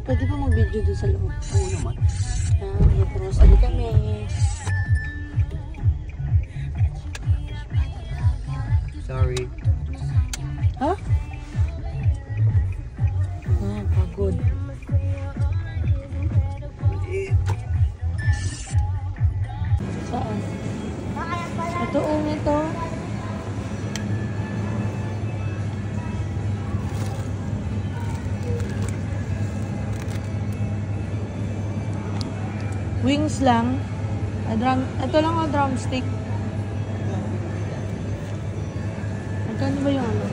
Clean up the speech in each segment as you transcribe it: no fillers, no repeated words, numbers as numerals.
Pwede ba mag-video doon sa loob? Oo naman. May grocery kami. Sorry. Ha? Pagod. Saan? Ito, ito. Wings lang. Ito lang ang drumstick. Magkano ba yung ano?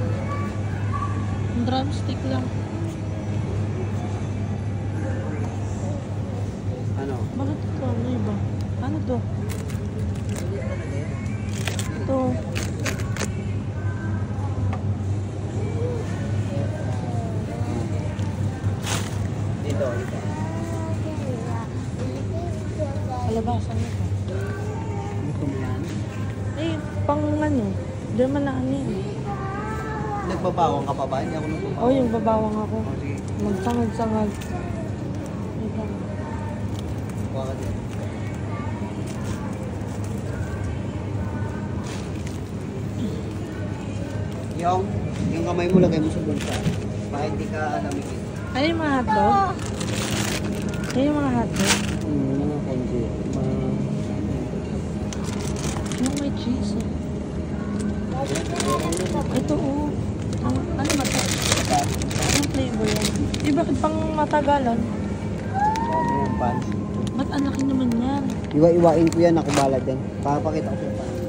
Ang drumstick lang. Ano? Bakit ito? Ano iba? Ano to? Ito. Dito. Kalabasan ito. Gusto mo yan? Eh, pang ano? Diyan man na ano yun. Nagbabawang ka pa ba? Hindi ako nagbabawang. Oh, yung babawang ako. Oh, sige. Magsangag-sangag. Ito. Kuha ka din. Yung kamay mo lagay mo sa bulsa. Para hindi ka alamigin. Ano yung mga hotdog? Ano yung mga hotdog? Mga konti. Yung may cheese eh. Ito oh. Ano ba ito? Anong flavor yan? Eh, bakit pang matagalan? Ano yung pants? Ba't ang laki naman yan? Iwa-iwain ko yan. Ako bala dyan. Papakita ko sa pants.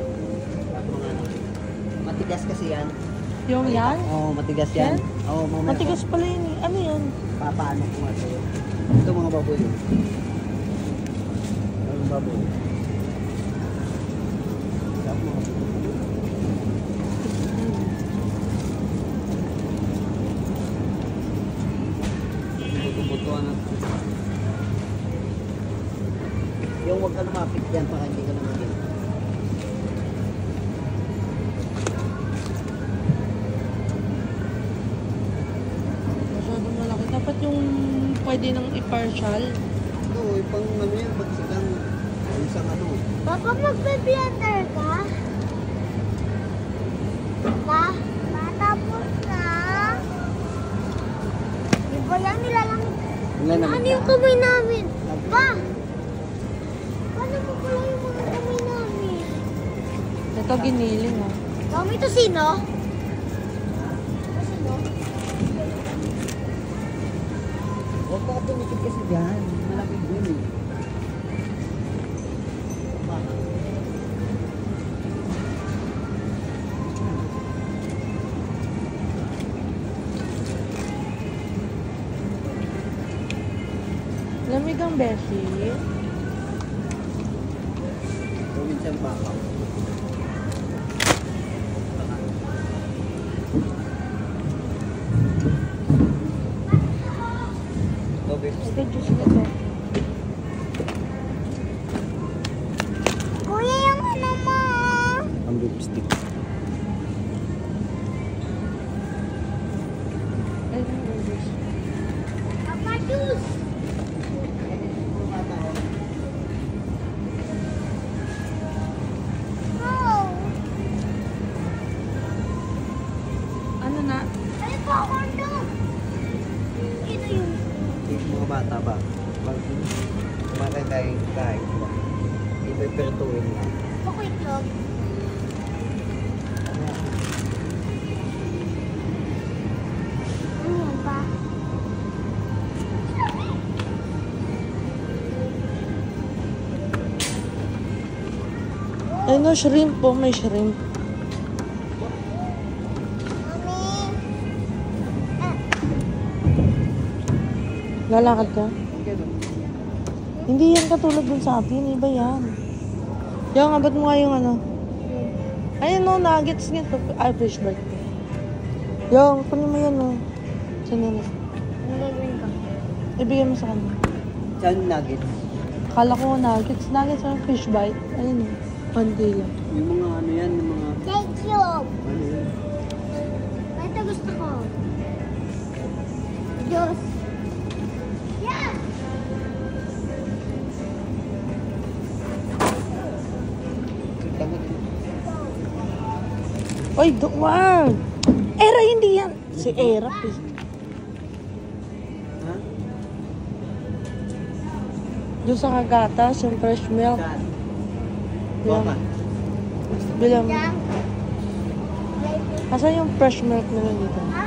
Matigas kasi yan. Yung yan? Oo, matigas yan. Oo, mamaya. Matigas pala yun eh. Ano yan? Papaano ko nga sa'yo. Ito mga baboy. Ang baboy. Sarap mga baboy. Buto-butuan na. Yung huwag ka lumapit yan para hindi ka lumapit. Masyadong malaki. Dapat yung pwede nang i-partial. Ito, pang ano yan, pag silang isang ano. Papa, magbe-blender ka? Pa? Matapos na? Di ba yan nilalang? Ano yung kamay namin? Pa? Paano mo pala yung mga kamay namin? Ito giniling ah. Mami, ito sino? Ito sino? Huwag ka tumikit kasi dyan. Malaki dun eh. Lamig ang beshi. Minsan baka. Ito juice na to. Kuya, yung ano mo? Ang lipstick. Ay, ano yung juice? Papa, juice! Oh! Ano na? Ay, popcorn daw! Ito yung... Yung mga bata ba? Pag kumatay tayo kahit ba? Ipepertuin lang. Okay, vlog. Ano yan pa? Ay no, shrimp po. May shrimp. Mami! Lalakad ka? Ganun. Hindi yan katulad dun sa atin. Iba yan. Yung, abot mo nga yung ano. Ayun no, nuggets nga to. Ay, fish bite. Yung, kunin mo yan no. Saan yan? Ano gagawin ka? Ibigay mo sa kanya. Saan nuggets? Akala ko nuggets. Nuggets ang fish bite. Ayun. Pandila. Yung mga ano yan, yung mga Thank you! ano yun? Ito gusto ko. Diyos. Oy, wag! Era, hindi yan. Si Era, eh. Ha? Doon sa kagatas, yung fresh milk. Saan? Bilang. Baka. Bilang. Diyan. Asan yung fresh milk nila dito? Ha?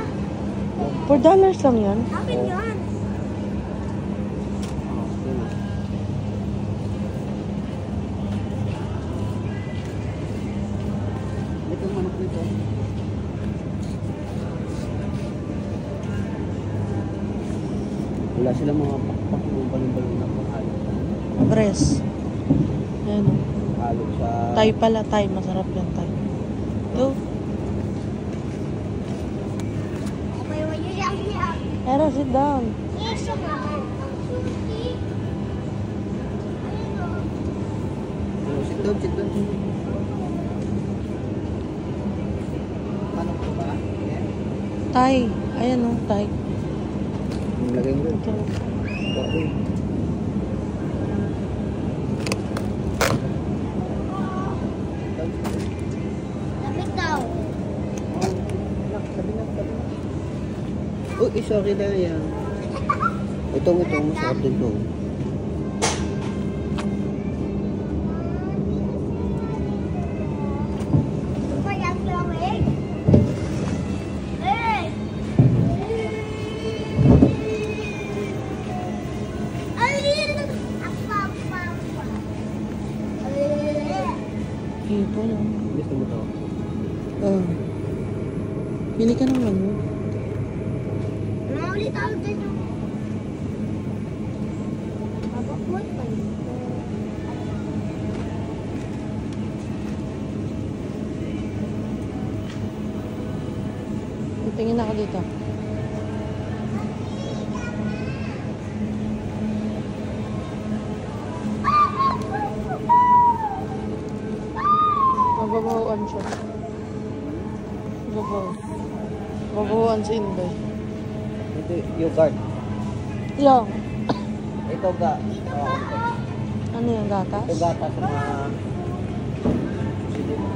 $4 lang yan. Akin yun. Ito manok nito. Wala silang mga pakpak ng balong-balong na panghalo. Breast. Ayan o. Halo sa... Thai pala, Thai. Masarap yung Thai. Ito. Okay, wala yan niya. Era, sit down. Yes, yung naman. Ang suki. Ayun o. Oh, sit down, sit down. Manok ko ba? Yan. Thai. Ayan o, Thai. Lagay mo rin. Ito. Okay. Lamig daw. Uy, sorry na yan. Ito, masarap din to. Ito pa yung lamig. Eh! Ayun! Apa. Hipon o. Gusto mo to? Oh. Bili ka ng ano. Naulit ako dyan yung... Mabakot pa yun. Tingin ako dito. Mababahuan siya. Mababahuan si Inday. Ito, yogurt. Yung, Ito ga. ano yung gatas? Ito gata sa mga... Sige mo.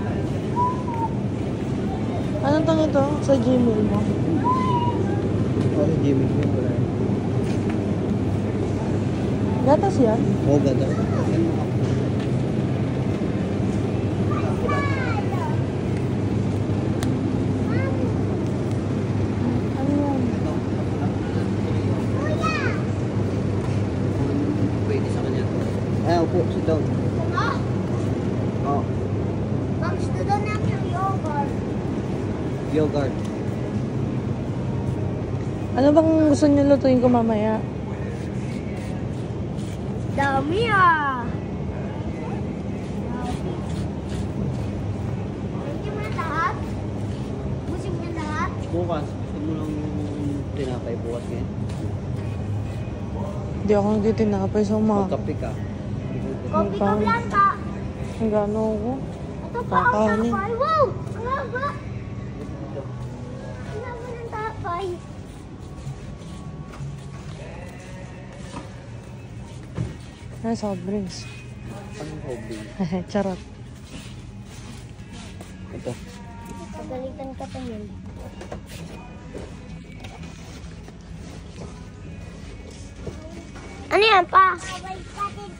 Anong tang ito? Sa Gmail mo? Ito sa Jimmy. Wala. Gatas yan? Oo, gata. Yan mo. Ano yan? Pwede sa kanya. Ay, upo. Sit down. Ah! Oh, Gusto doon namin yung yogurt. yogurt. Ano bang gusto niyo lutuin ko mamaya? Dami ah! Hindi mo na lahat? Busing mo na lahat? Bukas. Gusto mo lang tinapay bukas ngayon? Hindi ako nagtitinapay sa umaga. Magkape ka. Kopi ka blanca. Ang gano ako. Ito pa ang Kakanin. tapay. Wow! Ang haba! Ang haba ng tapay. Ay, soft drinks. Anong hobby? Charot. Ito. Pagalitan ka pa yun. Ano yan pa?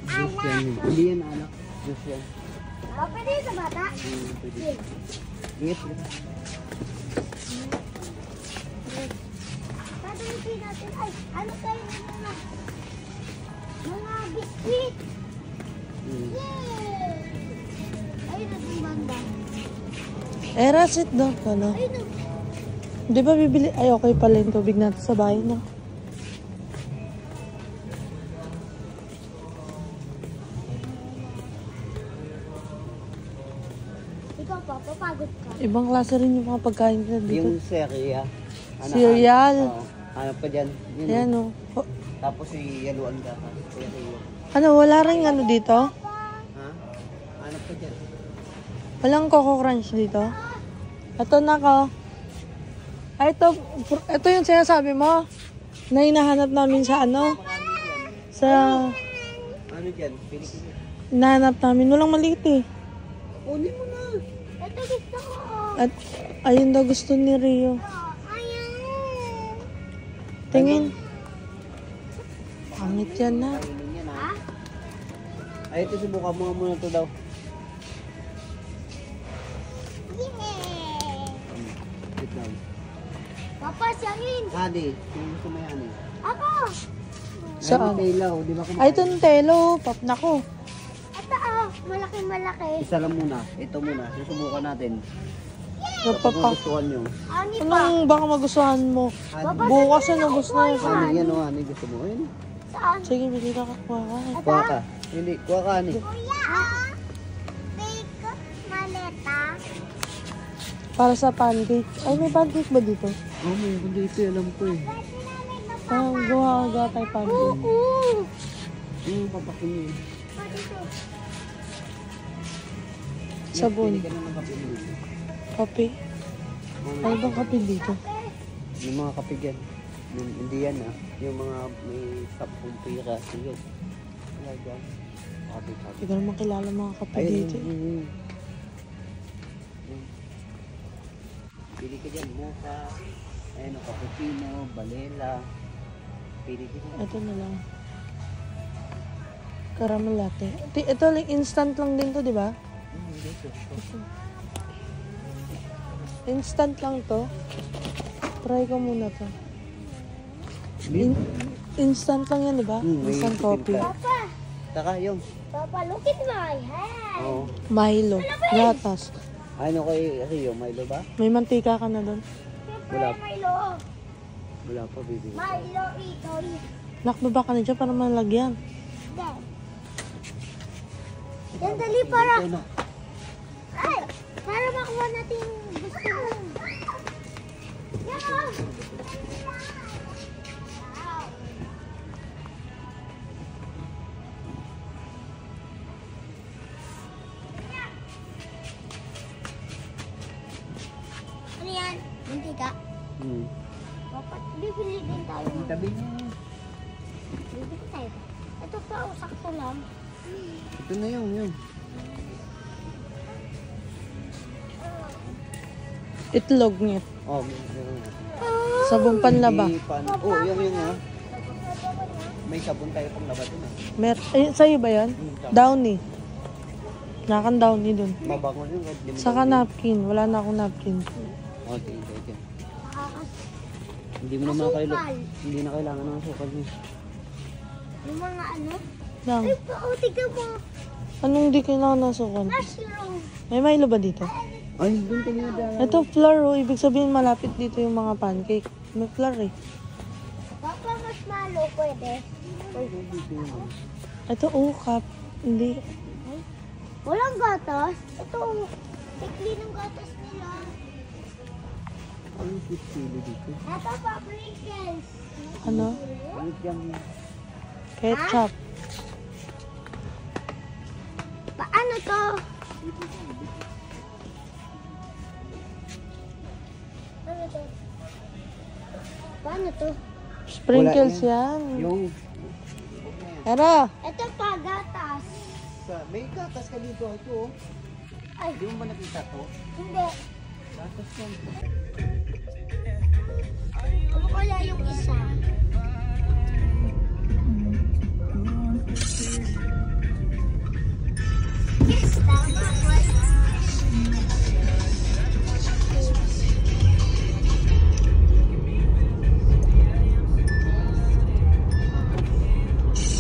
Juice yan. Hindi yan anak. Juice yan. Pwede sa bata? Pwede. Ingat ka. Tatalitin natin. Ay, ano kayo mga biskuit? Yay! Ayun na yung banda. Era, sit down ka na. Ayun na. Di ba bibili? Ay, okay pala yung tubig natin sa bahay na. Ikaw pa, papagod ka. Ibang klase rin yung mga pagkain nila dito. Yung cereal. Cereal. Oo. Hanap pa dyan. Yun, Ayan oh. o. Tapos yaluan ka. Cereal. Ano, wala rin ano dito? Ha? Hanap pa dyan. Walang Coco Crunch dito? Ito na ko. Ay, ito yung sinasabi mo na hinahanap namin sa ano? Sa Ano dyan? Pili ko. hinahanap namin. Walang maliit eh. Kunin mo na. Ito gusto ko. At ayun daw gusto ni Rio. Ayan. Tingin. Pangit yan na. Kainin yan Ha? Ay, ito subukan mo muna ito daw. Yeah. Wait lang. Papa, siyangin. Honey, kung gusto mo yan eh. Ako. Saan? Ay, Taylaw, di ba kumakain? Ay, ito ng telo. Pap, nako. Ito malaki. Isa lang muna. Ito muna. Susubukan natin. Kung Napapa. gustuhan nyo. Ani pa. Anong baka magustuhan mo? Honey. Bukas na gusto na yun. Honey, yan o, honey. Gusto mo? Ayun. Saan? Sige, bili ka kakuha ka. Kuha ka. Hindi, kuha ka, honey. Kuya, bake maleta. Para sa pancake. Ay, may pancake ba dito? Oh, may hindi ito. Alam ko eh. Ah, gawa tayo pancake. Oo. Papakin yun. Dito. Sabon. Pili ka na ng kape dito. Kape. Ano bang kape dito? Yung mga kape dyan. Hindi yan ah. Yung mga may sapong pira. Sige. Wala dyan. Kape. Hindi ko naman kilala mga kape Ayun, dito. yun. Pili ka dyan. Mocha. Ayun, cappuccino, balela. Pili ka dyan. Ito na lang. Caramel latte. Ito lang, instant lang din to, di ba? Dito. Instant lang to. Try ko muna to. Instant lang yan, di ba? May Instant tipid coffee. ka. Papa, Taka yung. Papa, look at my hand. Oo. Milo. Gatas. Ano kay Rio? Milo ba? May mantika ka na doon. Wala. Milo. Wala pa, baby. Milo, ito. Nakbaba ka na dyan para malagyan. Dad. Yan, dali para. Ito na. Ay, para makuha natin yung gusto mo. Yan o. Ano yan? Mantika? Dapat bibili din tayo. Tabi niya. Bibili tayo. Ito pa, sakto lang. Ito na yun. Itlog niya. Oh, meron na. Sabong panlaba. Oh, yung ah. May sabon tayo pang laba dun ah. Ay, sa'yo ba yan? Downy. Nakan downy dun. Mabango yun. Saka napkin. Wala na akong napkin. Oh, sige. Nakaka- Hindi mo naman Asukal. hindi na kailangan ng asukal niya. Yung mga ano? Lang. Ay, tignan mo. Anong di kailangan ng sukal? Mushroom. May Milo ba dito? Ay, doon tayo na. Ito, flour. Oh. Ibig sabihin malapit dito yung mga pancake. May flour eh. Papa, marshmallow pwede. Ito, cup. Hindi. Walang gatas. Ito, tikli ng gatas nila. Ano yung sili dito? Ito, paprikas. Ano? Ano yung Ketchup. Paano to? Ano to? Paano to? Sprinkles Wala yan. Yung Tara. Ito pa, gatas. may gatas ka dito. Ito oh. Ay, Hindi mo ba nakita to? hindi. Gatas yan. Ano kaya yung isa? Yes, tama.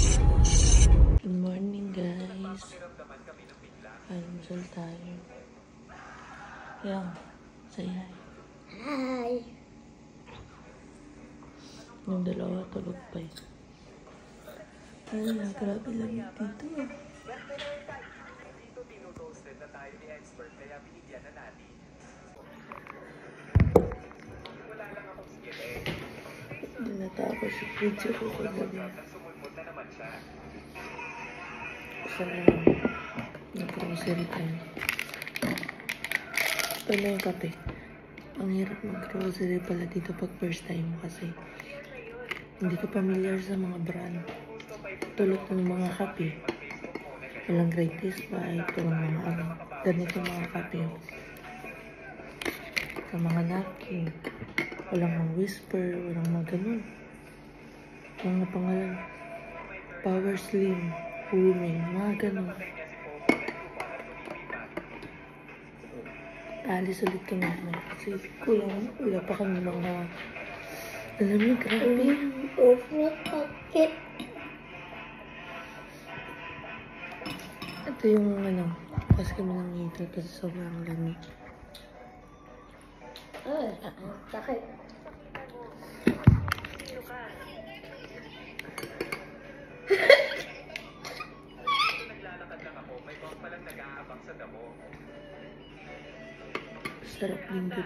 Good morning, guys. Almusal tayo. Yan. Say hi. Hi. Yung dalawa tulog pa eh. Ay, grabe lamig dito. Hindi natapos yung video ko kagabi. So, nag-grocery tayo. Ito na yung kape. Ang hirap mag-grocery pala dito pag first time kasi hindi ko familiar sa mga brand. Tulad ng mga kape. Walang greatest buy. Ito ng mga ano. Ganito mga kape. Sa mga napkin. Walang mga whisper, walang mga ganun. Mga pangalan. Power Slim, Booming, mga ganun. Alis ulit kami naman kasi kulang, wala pa kami mga, alam mo, grabe. Ito yung ano, kasi kami ng heater kasi sobrang lamig. Sakit. Sarap lingkod.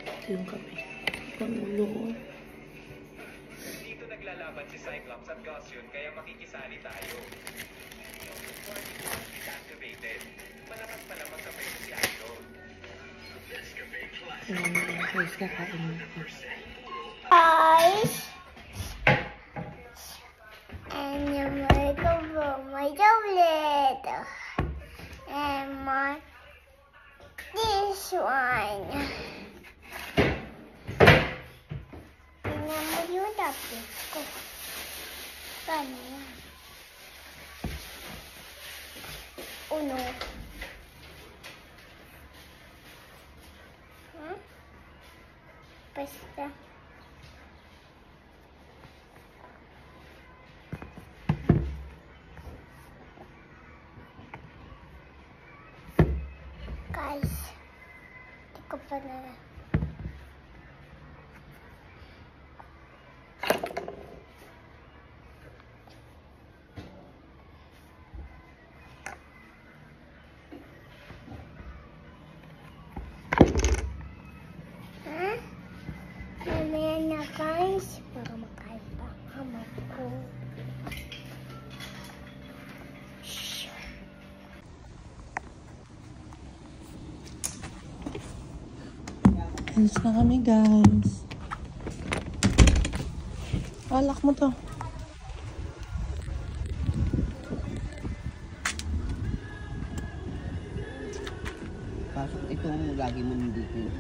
Ito yung kape. Pangulo ko. Dito naglalaban si Cyclops at Gaussian kaya makikisali tayo. Activated. Malakas pa naman sa pwede si Idol. Guys, kakain mo ako. Ice. And you make a room, my tablet. And my this one. Tingnan mo yung tablet ko. Ganyan. Uno. Basta. Guys, hindi ko pa na. Mamaya na guys, para makain pa ang kamay ko. Alis na kami, guys. Alak mo to. Kaso itong lagi mo nandito yung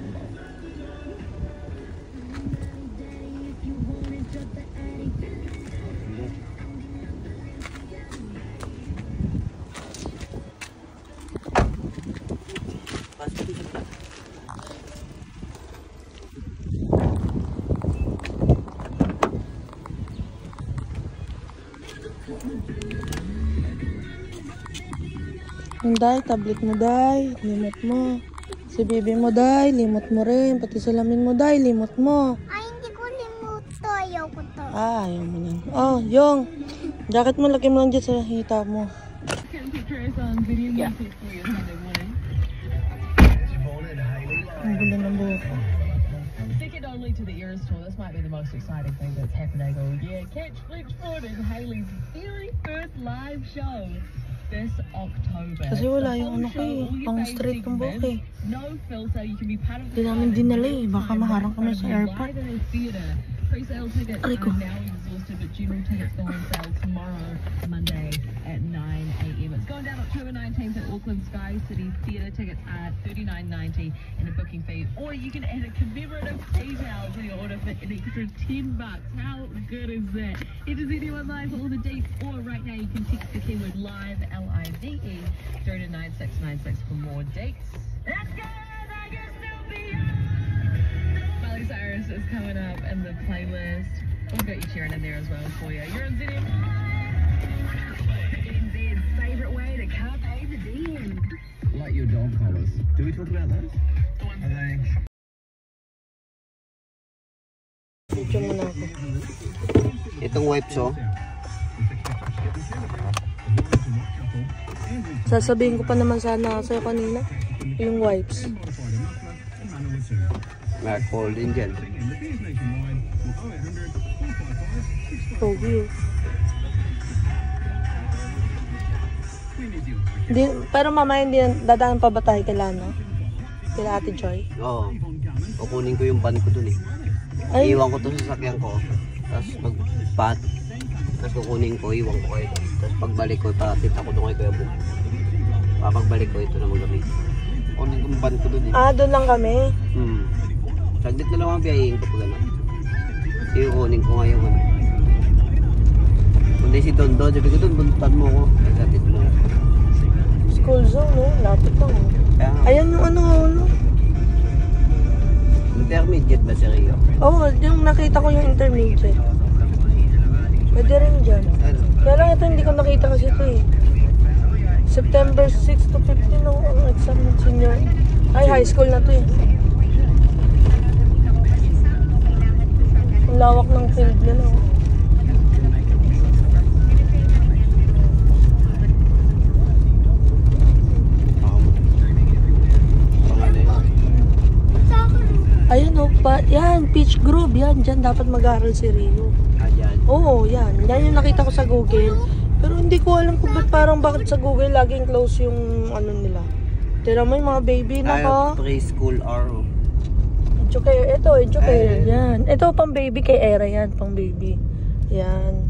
Yung day, tablet mo day, limot mo. Si baby mo day, limot mo rin. Pati salamin mo day, limot mo. Ay, hindi ko limuto. Ayaw ko to. Ah, ayaw mo yan. Oh, yung jacket mo, lagay mo lang dyan sa hita mo. Yeah. Ang gulo ng buhok. Ticket only to the Eras Tour. This might be the most exciting thing that's happening all year. Catch Flintford in Hayley's very first live show this October. Kasi wala yung ano ko eh, pang straight ng buhok eh. No filter. You can be part of Hindi namin dinala eh, baka maharang kami sa airport. Pre-sale tickets Aray ko. are now exhausted, but general tickets go on sale tomorrow, Monday at 9 a.m. It's going down October 19th at Auckland Sky City Theatre. Tickets are $39.90 and a booking fee. Or you can add a commemorative PayPal to your order for an extra $10. How good is that? It is anyone live for all the dates, or right now you can text the keyword live, L-I-V-E, through to 9696 for more dates. That's good! I guess they'll be Miley Cyrus is coming up in the playlist. We've got you Sharon in there as well for you. You're on ZM. NZ's favourite way to carpe the diem. Like your dog collars. Do we talk about those? Are they? Video mo na ako. itong wipes oh. Sasabihin ko pa naman sana sa'yo kanina, yung wipes. May alcohol din dyan. Pogi. Hindi, pero mamaya hindi dadaan pa ba tayo kailan, no? Kila Ate Joy? Oo. Kukunin ko yung van ko dun eh. Ay. Iiwan ko to sa sasakyan ko. Tapos magpat. Tapos kukunin ko, iwan ko kayo. Tapos pagbalik ko, ipakita ko doon kay Kuya Bong. Pagbalik ko, ito na magamit. Kunin ko yung van ko doon eh. Ah, doon lang kami. Saglit na lang ang biyahin ko pag ano. Kunin ko ngayon ano. Kundi si Don Don, sabi ko doon, buntan mo ko. Sabi ko na. School zone, no? Lapit lang. Kaya nga, Ayan yung ano. intermediate ba si Rio? Oo, yung nakita ko yung intermediate. Pwede rin dyan. Ano? Kaya lang ito, hindi ko nakita kasi ito eh. September 6 to 15 no, ang exam ng senior. Ay, high school na to eh. Ang lawak ng field nila. Oh. Ayun o, yan, Peach Grove, yan, dyan dapat mag-aaral si Rio. Dyan. Oo, yan yung nakita ko sa Google. Pero hindi ko alam kung bakit sa Google laging close yung ano nila. Tira mo yung mga baby na ko. Preschool RO. Educator, ito, educator, yan. Ito, pang baby kay Era yan, pang baby. Yan.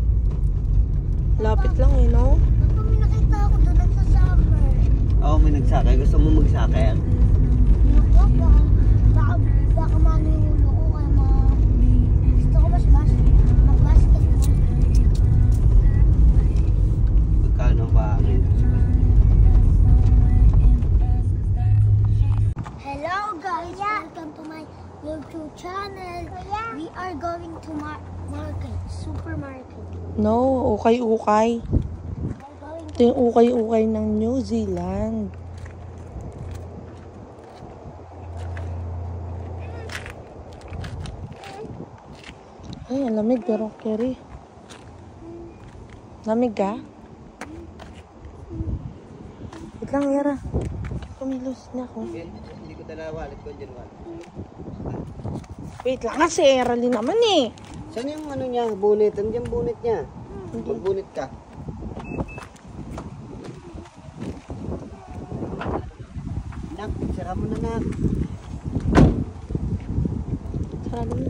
Lapit lang eh, no? Papa, may nakita ako doon nagsasummer. Oo, may nagsakay. Gusto mo magsakay? Naku, baka mano yung ulo ko. Kaya gusto ko mag-basketball. Magkano ba? Hello guys, welcome to my YouTube channel. We are going to market, supermarket. No, ukay-ukay. We're going Ito yung ukay-ukay ng New Zealand. Ay, ang lamig pero carry. Lamig ka? Wait lang, Yara. Kumilos na ako. Hindi ko dala wallet ko dyan. Wait lang, si Eralyn naman eh. Saan yung ano niya? Bonnet? Ano yung bonnet niya? Mag-bonnet ka. Nak, sara mo na nak. Sarado mo.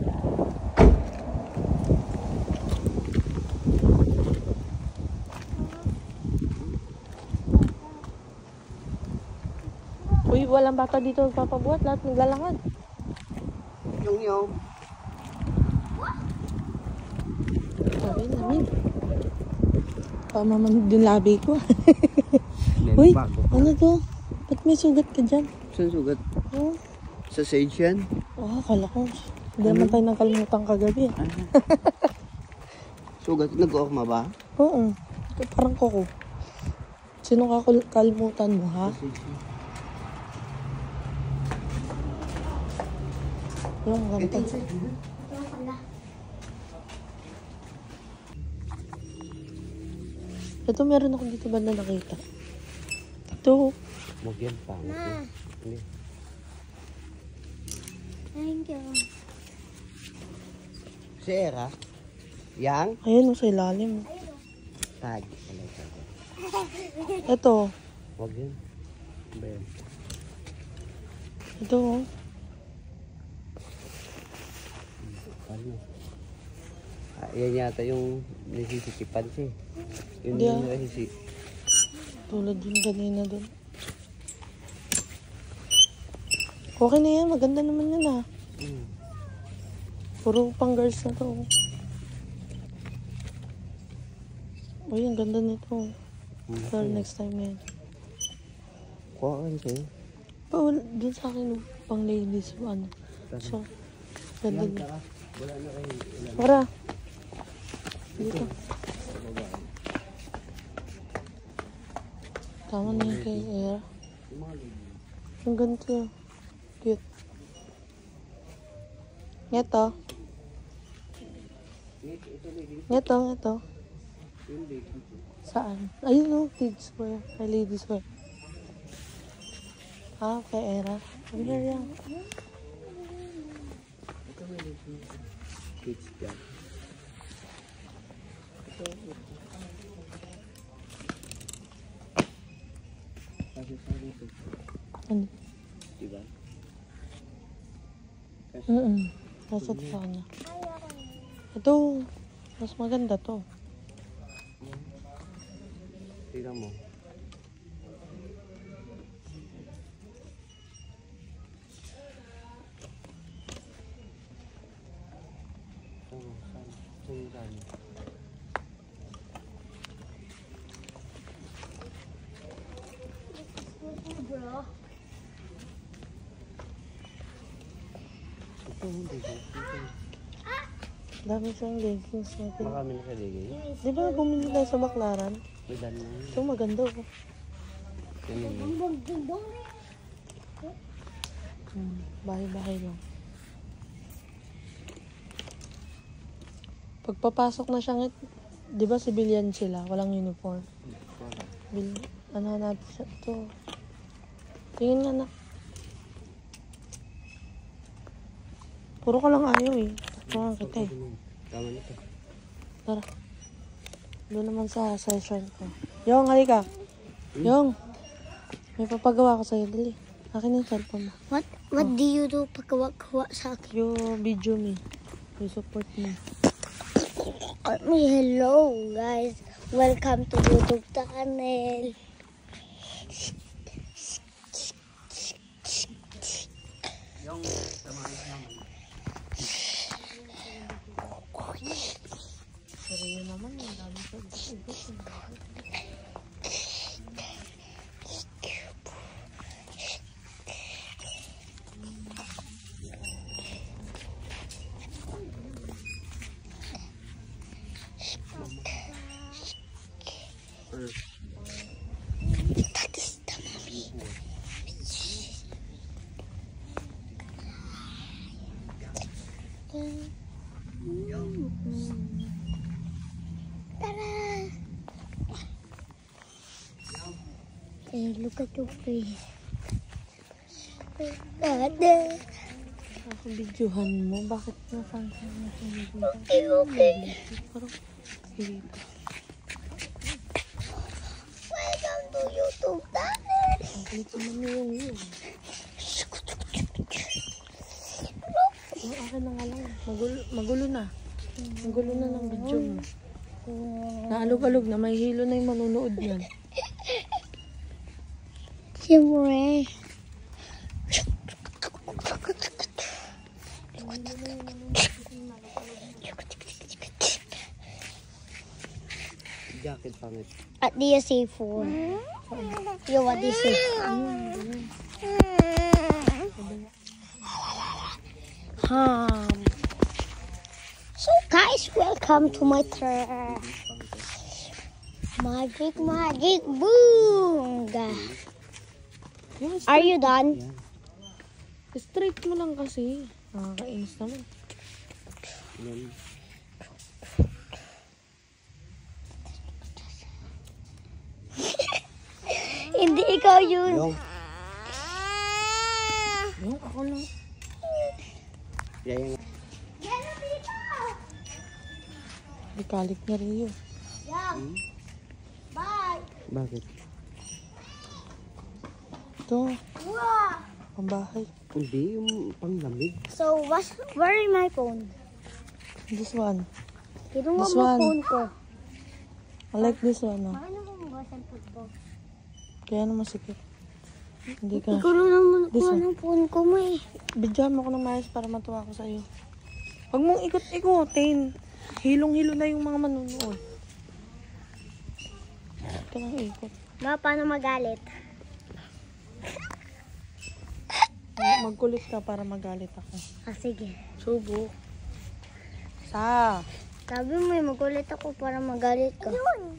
Uy, walang bata dito magpapabuhat. Lahat naglalakad. Yung. Sabi, lamig. Pamamanid yung labi ko. Uy, ano to? Ba't may sugat ka dyan? Saan sugat? Oh, Sa sage yan? akala ko. Hindi naman tayo nakalimutan kagabi. Sugat? Nag-orma ba? Oo. Parang koko. Sino kalimutan mo, ha? Yung ganito. Ito meron ako dito banda nakita. Ito. Huwag yan pa. Ma, thank you. Si Era? Yang? Ayun, sa ilalim. Tag. Ito. Huwag yan. Ba yan? Ito. Oh. Ano? Yan yata yung nasisikipan siya. Yun Hindi, yung nasisik. Tulad yun kanina dun. Okay na yan. Maganda naman yan, ha. Puro pang girls na to. Uy, ang ganda nito. Pero next time yan. Kuha ka rin sa'yo. Dun sa akin, pang ladies. Ano. So, ganda niya. Wala na kayo. Tara. Dito. Tama na yung kay Era. Ang ganito. Cute. Ito. Ito. Saan? Ayun o, kids wear. Ay, ladies wear. Ah, kay Era. Come here, yan. Kids dyan. Ano? Diba? Nasa sa kanya. Ito. Mas maganda to. Tingnan mo. Saan? Bro. Ito hindi ko. Dami siyang leggings natin. Marami na sa ligay. Di ba bumili tayo sa Baklaran? May daan na yun. Ito maganda oh. Bahay-bahay lang. Pagpapasok na siya, di ba civilian sila? Walang uniform. Ano natin siya ito? Tingin nga na. Puro ka lang ayaw eh. Tutukan kita eh. Tama nito. Tara. Doon naman sa session ko. Yong, halika. Yong. May papagawa ko sa'yo. Dali. Akin yung cellphone mo. What do you do pagkawa sa akin? You video me. You support me. Hello guys. Welcome to YouTube channel. Yung tamahan naman. Pero yun naman, yung dami sa gusto. Hey, look at your face. Dada. Ako videohan mo. Bakit napansin mo sa video? Okay. Parang dito. Welcome to YouTube channel. Ang kulit naman mo yung yun. Yung akin na nga lang. Magulo na. Magulo na ng video mo. Naalog-alog na. May hilo na yung manunood yan. Siyempre. Jacket pangit. At di say phone. Yo, what do you say? So guys, welcome to my truck. Magic, boom! Are you done? Straight mo lang kasi. Nakakainis naman. Yan. Hindi ikaw yun. Yung. Yung ako lang. Yan. Ikalik na rin yun. Bye. Bakit? Ito. Wow. Pambahay. Hindi, yung panglamig. So, where is my phone? This one. Ito mo This mo one. phone ko. I like this one. Oh. Paano mo mabasan football? Kaya naman sikip. Hindi ka. Ikaw lang naman This kuha one. ng phone ko mo eh. Bidyan mo ko ng maayos para matuwa ko sa'yo. Huwag mong ikot-ikotin. Hilong-hilo na yung mga manunood. Ito lang ikot. Ma, paano magalit? Magkulit ka para magalit ako. Ah, sige. Subok. Sa. Sabi mo eh, magulit ako para magalit ka. Ayun.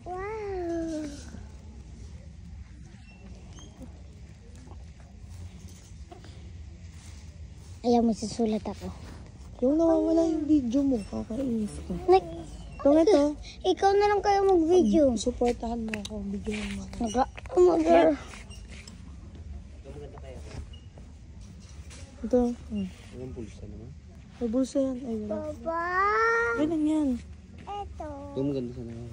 Wow. Ayaw mo susulat ako. Yung nawawala yung video mo, kakainis ka. Ito ito. Ikaw na lang kayo mag-video. Supportahan mo ako, videohan mo ako. Mag- Ito. Walang pulsa naman. May bulsa yan. Ay, wala. Papa. Ganun yan. Ito. Yung maganda sa naman.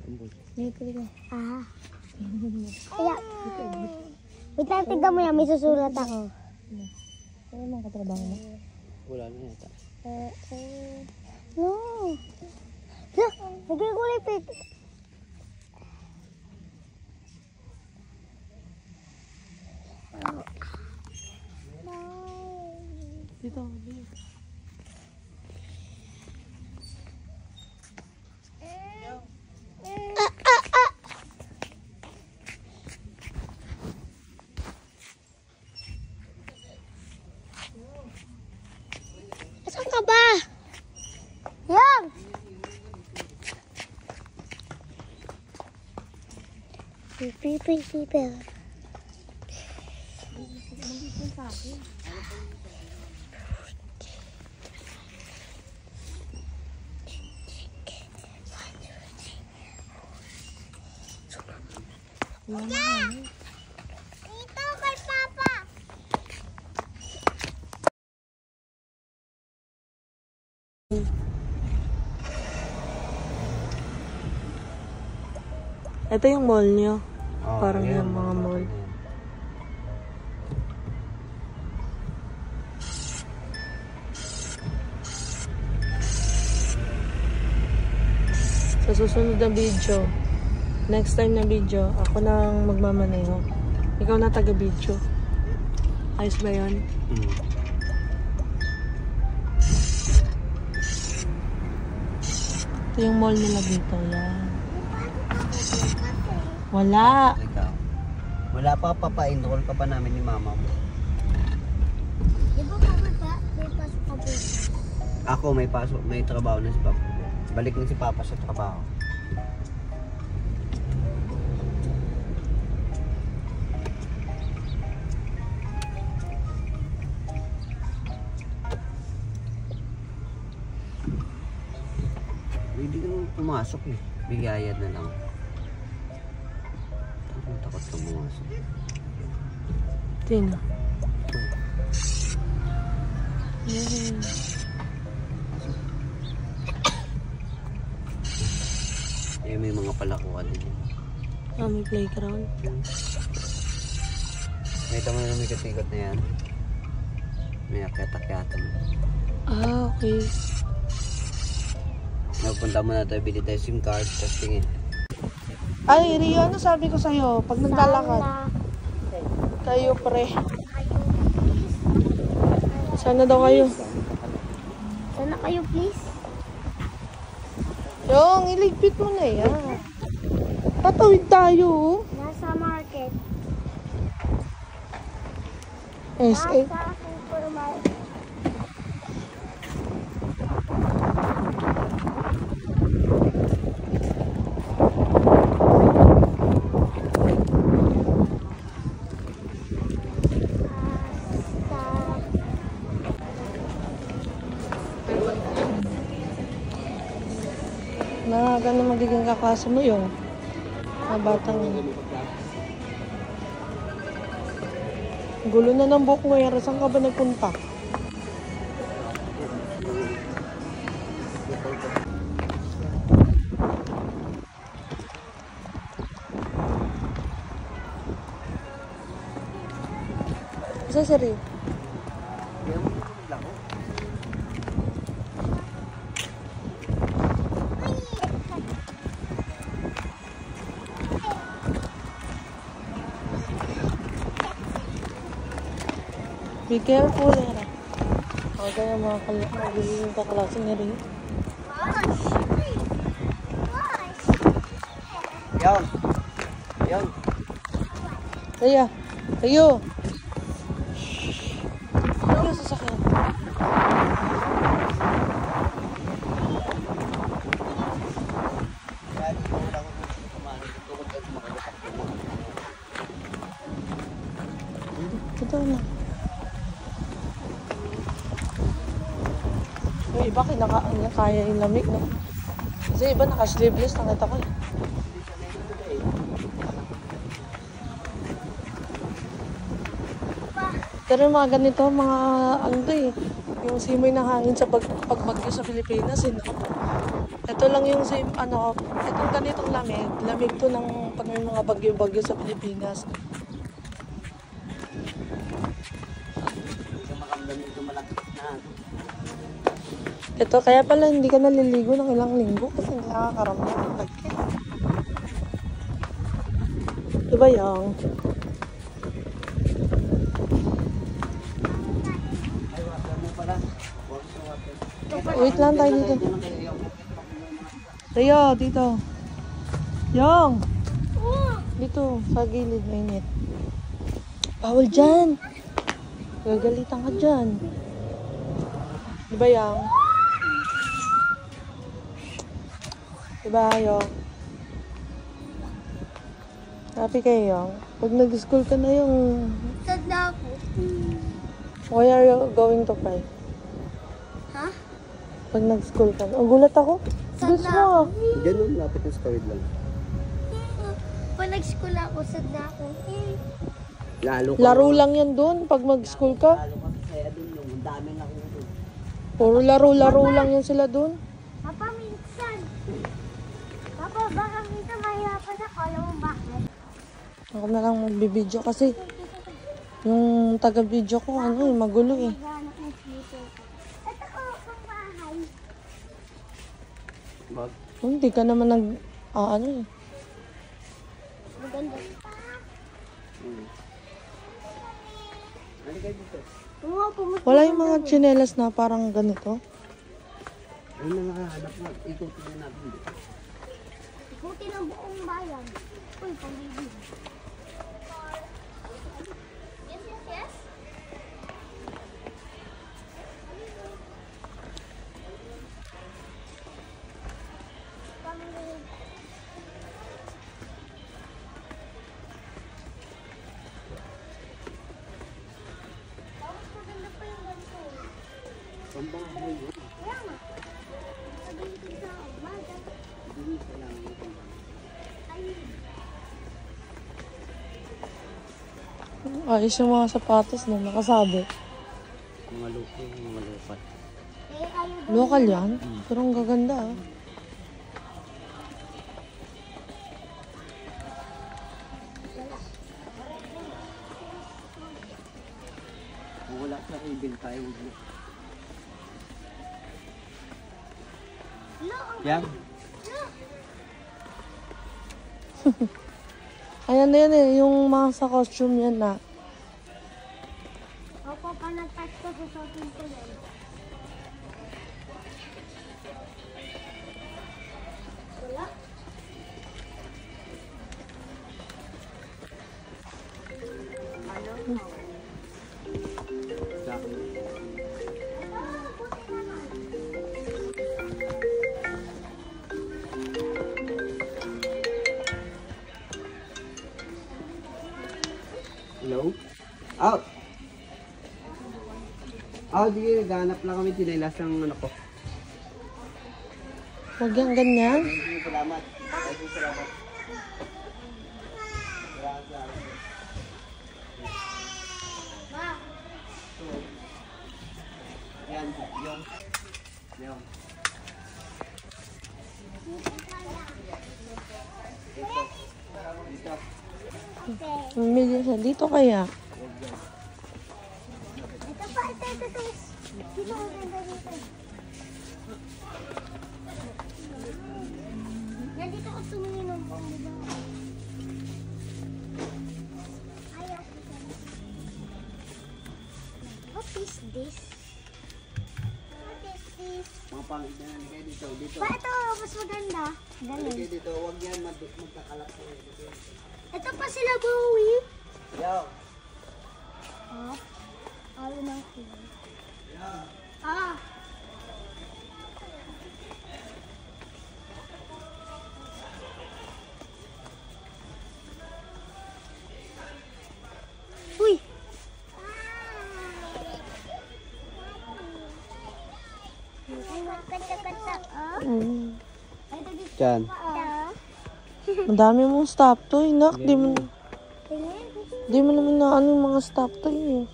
Ang pulsa. May kalima. Ah. Kaya. Wait lang, tignan mo yan. May susulat ako. Ano naman katrabaho mo? Wala na yata. No. Look, nagkulay pink. Dito. Saan ka ba? Yan! People. Dito kay Papa. Ito yung mall nyo. Oh, Parang yan, yung mga mall. Sa susunod na video, next time na video, ako nang magmamaneho. Ikaw na taga-video. Ayos ba yun? Ito yung mall nila dito. Yan. Wala. Ikaw. Wala pa, papa-enroll ka pa namin ni mama mo. Di ba Papa pa? May pasok ka po. Ako may pasok, may trabaho na si Papa. Balik na si Papa sa trabaho. Hindi ka naman pumasok eh. Bigayad na lang. Takot ka pumasok. Tina. Yay. Eh, may mga palakuan din. Ah, may playground. Nakita mo na may katikot na yan. May akyat-akyatan. Ah, okay. Nagpunta mo na tayo, bili tayo SIM card, tapos tingin. Ay, Rio, ano sabi ko sa'yo? Pag naglalakad, kayo pre. Sana daw kayo. Sana kayo please. Yung, iligpit mo na yan. Patawid tayo. Nasa market. SA. Nasa supermarket. Gano'n magiging kaklase mo yung mga batang yun. Gulo na ng buhok mo yan. Saan ka ba nagpunta? Saan si Rio? Be careful, Era. O, kaya mga magiging kaklase niya rin. Yon! Yon! Kaya, tayo! Tayo sa sakyan. Ito na. Yung iba kaya yung lamig, no? Kasi iba naka-sleeveless, nakita ko. Pero yung mga ganito, mga ano to eh, yung simoy ng hangin sa pagbagyo sa Pilipinas, eh, no? Ito lang yung itong ganitong lamig to ng pag may mga bagyo-bagyo sa Pilipinas. Hindi ka makamdam yung malakit na. Ito, kaya pala hindi ka naliligo ng ilang linggo kasi hindi nakakaramdam ng lagkit. Diba yung? Wait lang tayo dito. Rio, dito. Yung! Dito, sa gilid, mainit. Bawal dyan! Gagalitan ka dyan. Diba yung? Diba yung? Happy kayo yung? Pag nag-school ka na yung... Sad na ako. Why are you going to cry? Ha? Pag nag-school ka na. Oh, gulat ako. Sad Gusto na mo. ako. Ganun, lapit ng stawid lang. Pag nag-school ako, sad na ako. Lalo ka. Laro lang yan dun pag mag-school ka. Lalo ka saya dun yung ang daming nakuha dun. Puro laro-laro lang yan sila dun. Papa, minsan. Papa, baka minsan mahirapan ako. Alam mo bakit? Ako na lang magbibideo kasi yung taga-video ko, ano eh, magulo eh. Maghanap ng future. Ito ko, pang bahay. Mag. Hindi ka naman nag... ano eh. Maganda. Ano kayo dito? Wala yung mga tsinelas na parang ganito. Ay, nakahanap na. Ikutin na natin dito. Ikutin ang buong bayan. Uy, pang-baby. Yes, yes, yes. Tapos maganda pa yung ganito. Pambahay yun. Kaya nga. Sabihin ko sa umaga. Hindi kailangan mo pambahay. Ayos yung mga sapatos na nakasabi. Mga lupo, mga lupat. Local yan. Pero ang gaganda ah. Kung wala sa ribbon tayo, huwag mo. Yan. Ayan na yan eh. Yung mga sa costume yan na. Opo, pa nag-touch ko sa shopping ko yan. Wala? Sa akin. Hello? Out! Di naghanap lang kami tinilas ng ano ko. Huwag yan ganyan. Salamat. Salamat. Yan, yung. Dito. Mamili siya. Dito kaya. Ito pa, ito. Dito ko ganda dito. Nandito ko tumingin ng pambuba. Ayaw ko siya. What is this? What is this? Mga pangit na kayo dito. Dito. Pa, ito, mas maganda. Ganun. Kayo dito. Huwag yan magkakalap ko. Ito pa sila, Bowie. Yo. Ha? Ayaw ng kulay. Ah. Uy. Kata-kata. Diyan. Madami mong stop toy, nak. Tingin. Di mo naman na ano yung mga stop toy eh.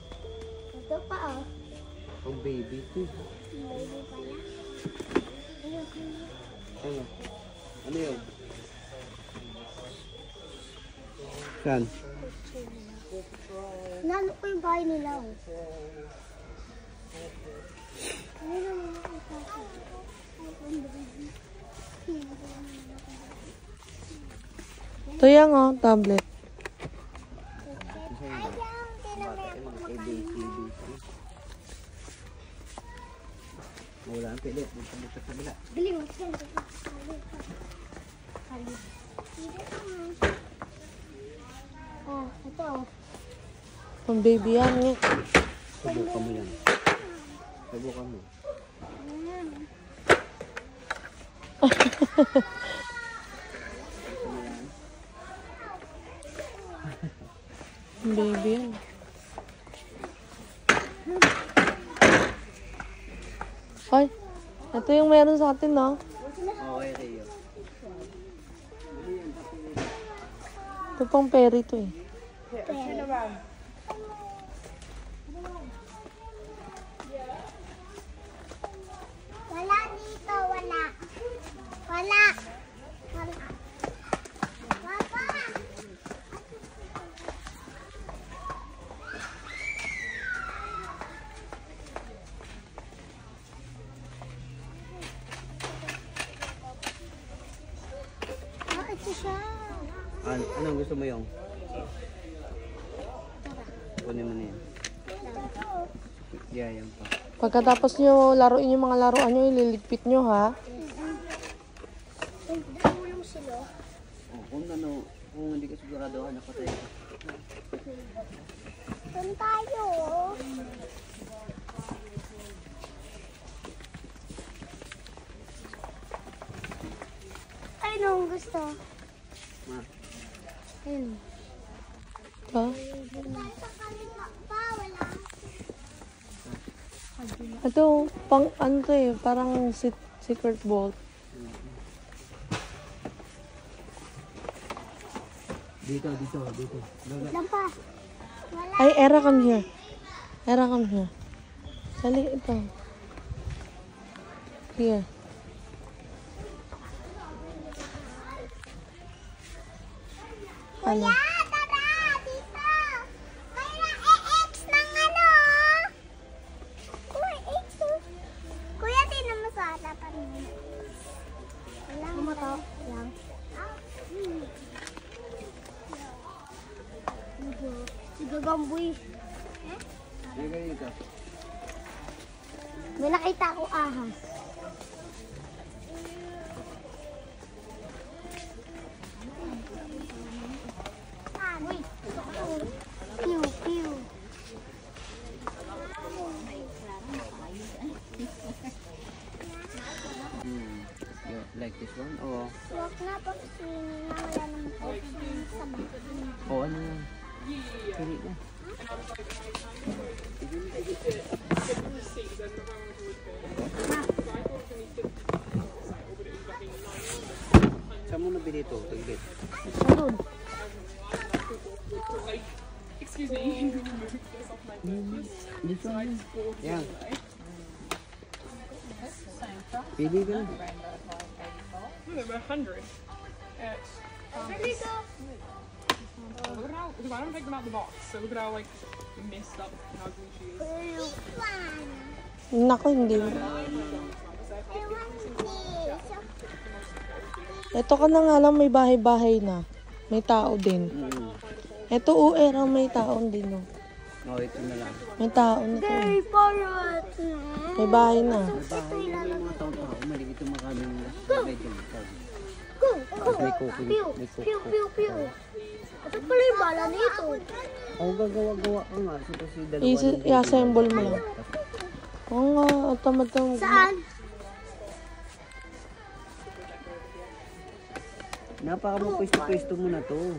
Ito pa, oh. Ang baby ito. Baby pala. Ano? Ano yun? Saan? Nalo ko yung bahay nila, oh. Ito yan oh, tablet. Wala ang pilit. Punta mo sa kabila. Galing mo. Oh, ito. Pang baby yan. Nga. Subukan mo yan. Subukan mo. Pang baby yan. Ay, ito yung meron sa atin, no? Okay, Rio. Ito pang peri to eh. Wala dito, wala. Wala. Wala. Papa! Ah, ito siya. Anong gusto mo yung? Kunin mo na yan. Yeah, yan pa. Pagkatapos nyo laruin yung mga laruan nyo, ililigpit nyo ha. Tulong sila. Oh, kung hindi ka sigurado, anak ko tayo. Saan tayo? Ay, nung gusto. Ma, Ayun. Ha? Sa kanila pa, wala. Ito, pang ano to eh, parang secret vault. dito. Lang pa. Wala. Ay, Era, come here. Era, come here. Sali, ito. Here. Ano? Kuya, tara! Dito! Mayroon EX ng ano? Kuya, EX oh. Kuya, tinan mo sa harapan mo. Walang mata. Lang. Si Gagamboy. Dito. May nakita ako ahas. Uy! Pew, pew. You like this one? O, Huwag na pag-swimming na wala nang pag-swimming sa bahay. o ano yan? Pili na. Saan mo nabili ito? Taglit. Doon. This one? Yan. Pili ka na. They're 100. Look at how, because I don't take them out the box, so look at how like messed up and ugly she is. This one. Naku, hindi. I want this. Ito ka na nga lang, may bahay-bahay na. May tao din. Ito, Era, may tao din. No? O, ito na lang. May tao na to. eh. Hey, parrot. May bahay na. Bahay na yung mga tao-tao. Maligit yung maraming medyo. Go, go. May cooking. Pew, May pew, pew, pew. Ito pala yung bala nito. O, gagawa-gawa ka nga. So, kasi dalawa. I-assemble mo lang. Oo nga, tamad-tamad. Saan? Napaka-pwesto-pwesto mo na to.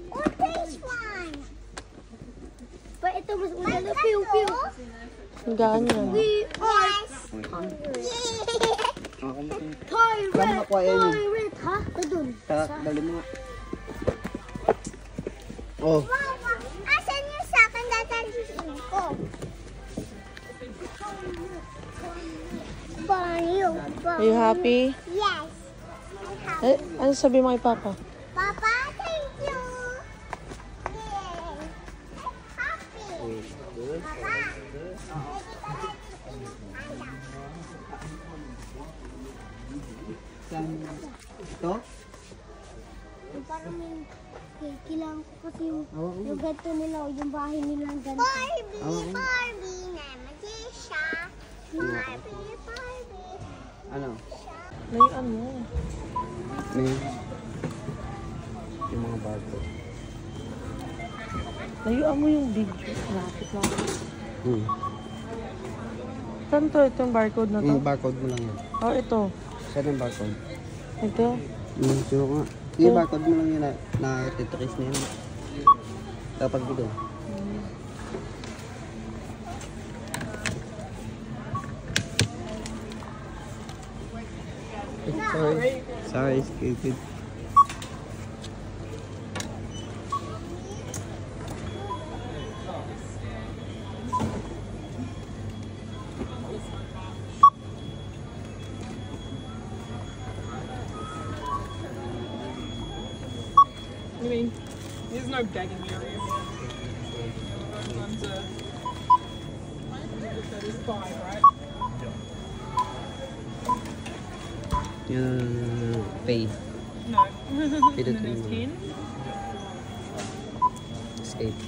What this one? Pa, ito mas ulala. Pew, pew. Gaan yan. We are Saan makuha yan yun? pirate, ha? Ito dun. Dali mo nga. Oh. Asan yung sa akin dadalhin ko? Banyo. Are you happy? Yes. I'm happy. Ano sabi mo kay Papa? Papa, thank you. Yay. I'm happy. Good. Papa, Saan? Ito? Yung parang may kailangan ko kasi yung, Oo. yung ganito nila o yung bahay nilang ganito. Barbie! Oo. Barbie! Namadisha! Barbie! Barbie! Ano? May ano. May... Yung mga barcode. Layuan mo yung video. Lapit lang. Saan to? Ito yung barcode na to? Yung barcode mo lang yan. Oh, ito. Saan yung barcode? Ito. Sino nga? Yung barcode mo lang yun na titrace na yun. Dapat dito. Sorry. Sorry, stupid. I mean, there's no begging area. That is 5, right? Yung pay. No. Pili And then there's ko 10. escape.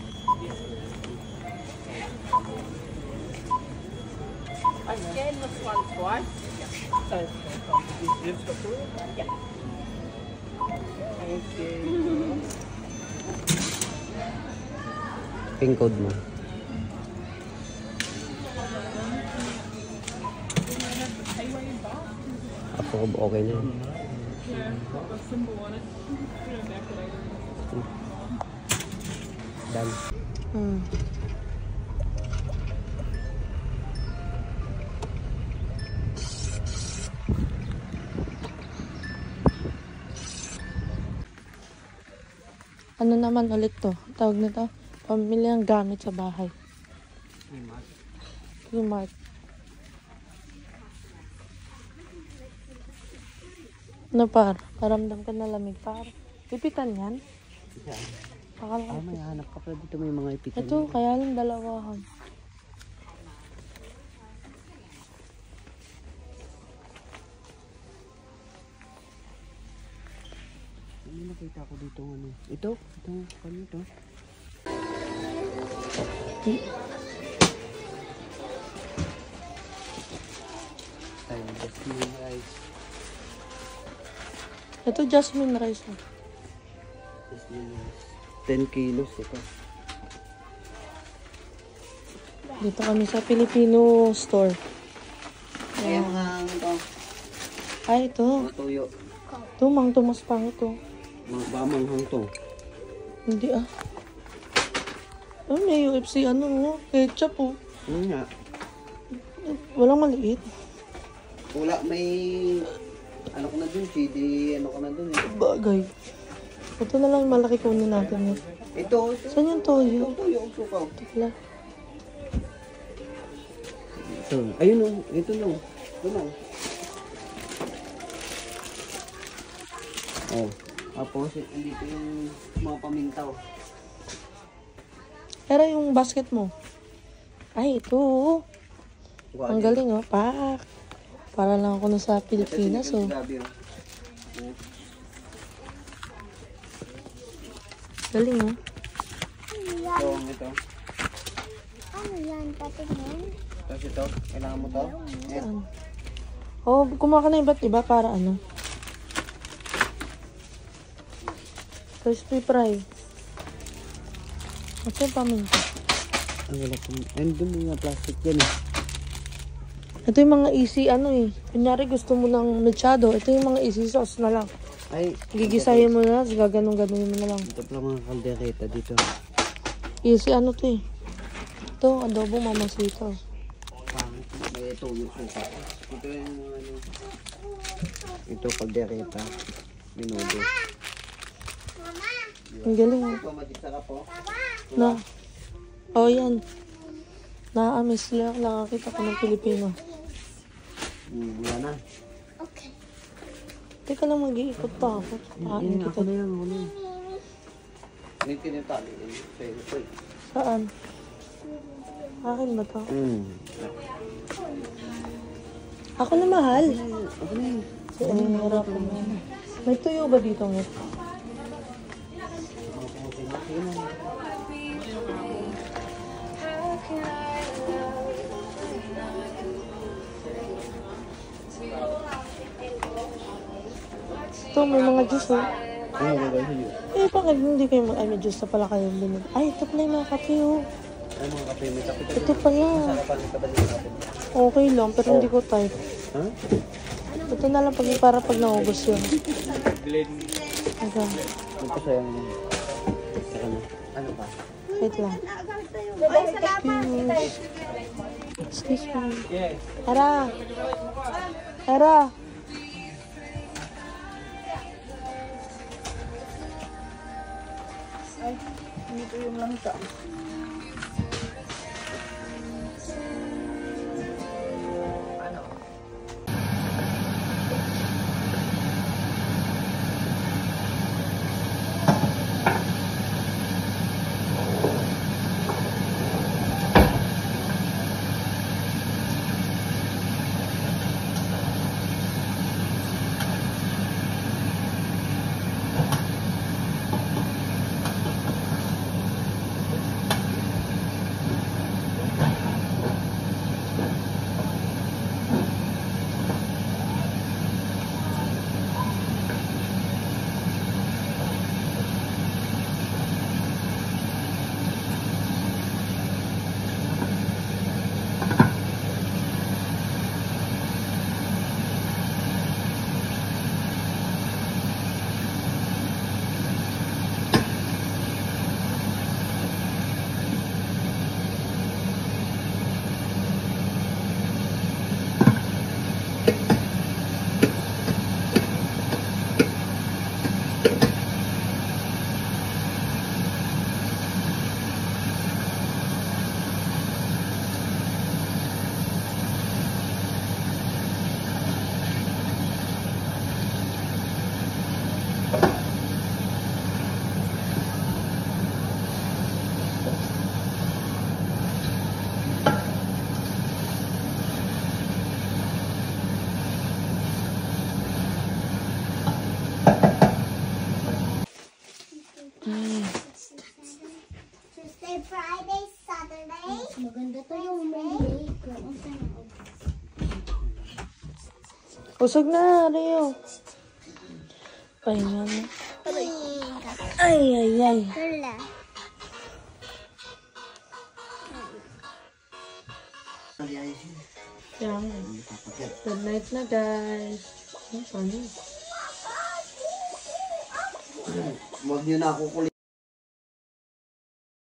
I scanned this one twice. So you've got through it? Yeah. Thank you. Pin code mo. Ako okay na yun. Yeah, got the symbol on it. We don't activate it. Done. Ano naman ulit to? Tawag nito? Pamilyang gamit sa bahay. Kmart. Ano par? Paramdam ka na lamig par. Ipitan yan? Akala May hanap ka pala dito, may mga ipitan. ito, kaya lang dalawahan. Ano nakita ko dito ano? Ito? Kano ito? Tayo, jasmine rice. Ito jasmine rice. Oh. Jasmine rice. 10 kilos ito. Dito kami sa Filipino store. Kaya mga ito, Ay, ito. mga tuyo. Ito, Mang Tomas pang ito. Mga bamanghang to. Hindi ah. Oh, may UFC ano, ketchup oh. Ano nga? Walang maliit. Wala, may... Ano ko na dun, CD, ano ko na dun eh. Bagay. Ito na lang yung malaki kunin natin. Ito. Saan yung toyo? Ito, yung sukaw. Ito pala. Ito. Ayun o, ito no. Ito no. Oh. Tapos, andito yung mga pamintaw. Pero yung basket mo. Ay, ito. Ang galing oh. Pak. Para lang ako na sa Pilipinas oh. Gabi, oh. Galing oh. Ito, ito. Ano yan? Patingin? Tapos ito, kailangan mo to. Eh, Saan? Oh, kumuha ka na iba't iba para ano. Crispy fry. Ito yung paminta. wala po. Ayun, dun yung mga plastic dyan eh. Ito yung mga easy ano eh. Kunyari gusto mo ng mechado. Ito yung mga easy sauce na lang. Ay, Gigisahin mo na, gaganong-ganon mo na lang. ito pala mga kaldereta dito. Easy ano to eh. Ito, adobo mamasito. Pangit. May ito yung suka. Ito yung ano. Ito kaldereta. Minudo. Mama! Ang galing oh. Ito, madisarap po. Na. Oh yan. Na-amaze lang. Nakakita ko ng Pilipino. Wala na. Okay. Teka lang, mag-iikot pa ako. Paano kita? na yan, wala. May tinitali. Sa'yo, sa'yo. Saan? Akin ba to? Ako na mahal. Ako na yun. Hirap ko na. May tuyo ba dito ng ito? Ito, may mga juice oh. Eh, bakit hindi kayo ay, may juice na pala kayo binili? Ay, ito pala yung mga kape oh. Ay, mga kape, may kape. Ito pala. Sarapan ka ba ng kape? Okay lang, pero hindi ko type. Ha? Ito na lang para pag naubos yun. Ito. Magpasayang mo. Saka na. Ano pa? Wait lang. Excuse me. Tara. Tara. Dito yung langka. Tuesday, Friday, Saturday. Maganda to yung Monday. Usog na, Leo. Pahinga na. Ay, ay, ay. Wala. Yan. Good night na, guys. Ano? Huwag niyo na ako kulit.